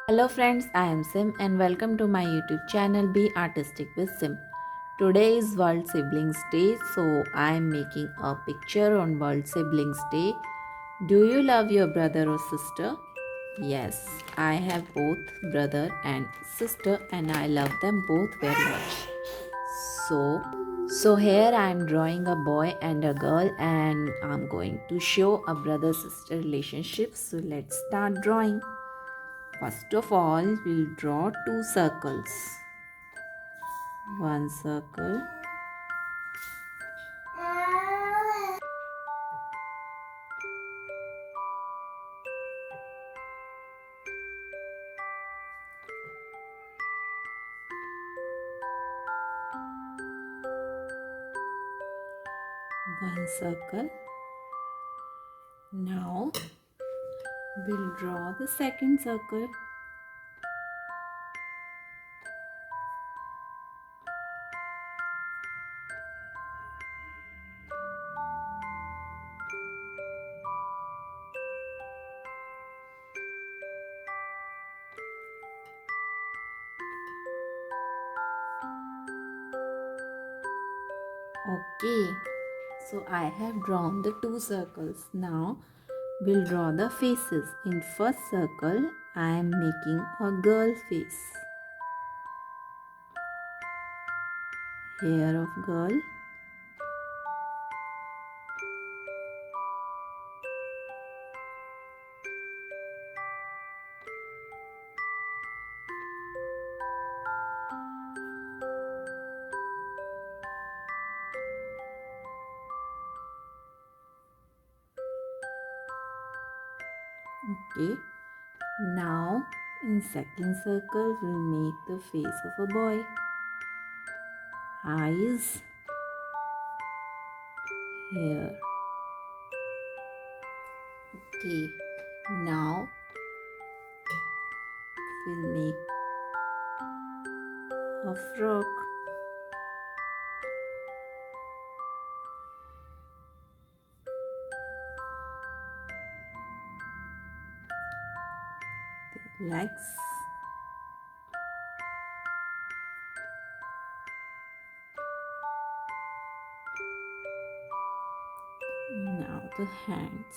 Hello friends, I am Sim and welcome to my YouTube channel Be Artistic with Sim. Today is World Siblings Day, so I am making a picture on World Siblings Day. Do you love your brother or sister? Yes, I have both brother and sister and I love them both very much. So here I am drawing a boy and a girl and I'm going to show a brother-sister relationship. So let's start drawing. First of all, we'll draw two circles. One circle, one circle. Now we'll draw the second circle. Okay, so I have drawn the two circles. Now we'll draw the faces. In first circle, I am making a girl face. Hair of girl. Okay. Now in second circle, we'll make the face of a boy. Eyes. Hair. Okay. Now we'll make a frog. Legs. Now the hands.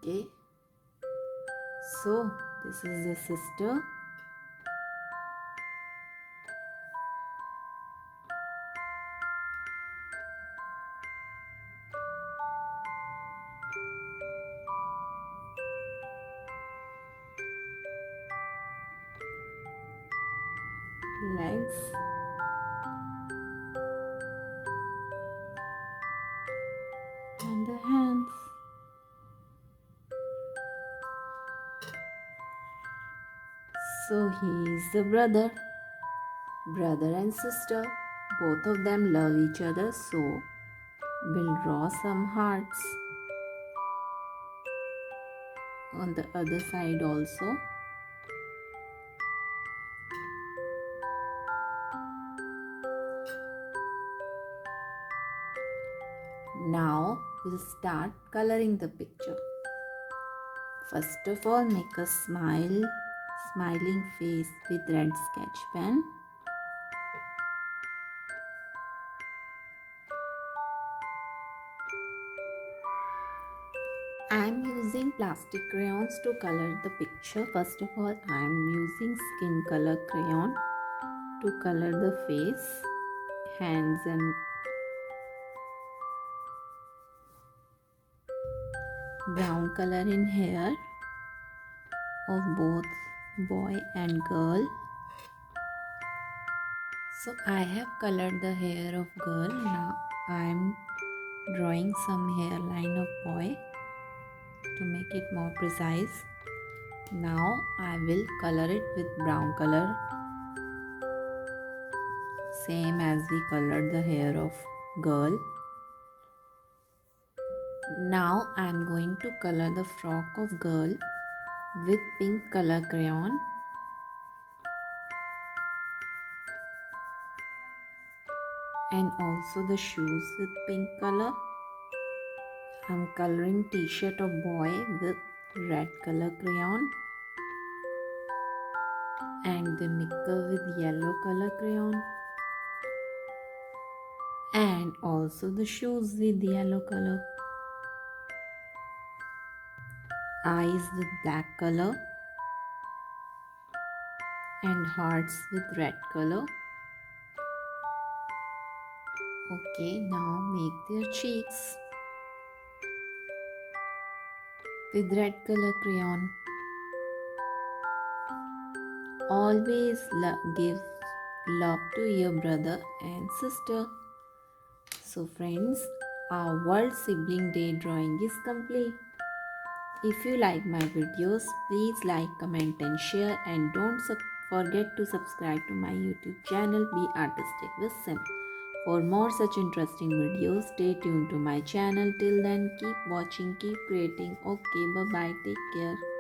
Okay. So this is the sister. Legs. And the hands. So he is the brother. Brother and sister. Both of them love each other. So we'll draw some hearts. On the other side also. Now we'll start coloring the picture. First of all, make a smiling face with red sketch pen. I am using plastic crayons to color the picture. First of all, I am using skin color crayon to color the face, hands and brown color in hair of both boy and girl. So I have colored the hair of girl. Now I am drawing some hairline of boy to make it more precise. Now I will color it with brown color, same as we colored the hair of girl. Now I am going to color the frock of girl with pink color crayon. and also the shoes with pink color. I'm coloring t-shirt of boy with red color crayon and the knicker with yellow color crayon and also the shoes with yellow color. Eyes with black color and hearts with red color. Okay, now make their cheeks with red color crayon. Always give love to your brother and sister. So friends, our World Sibling Day drawing is complete. If you like my videos, please like, comment and share, and don't forget to subscribe to my YouTube channel Be Artistic with Sim. For more such interesting videos, stay tuned to my channel. Till then, keep watching, keep creating. Okay, bye bye, take care.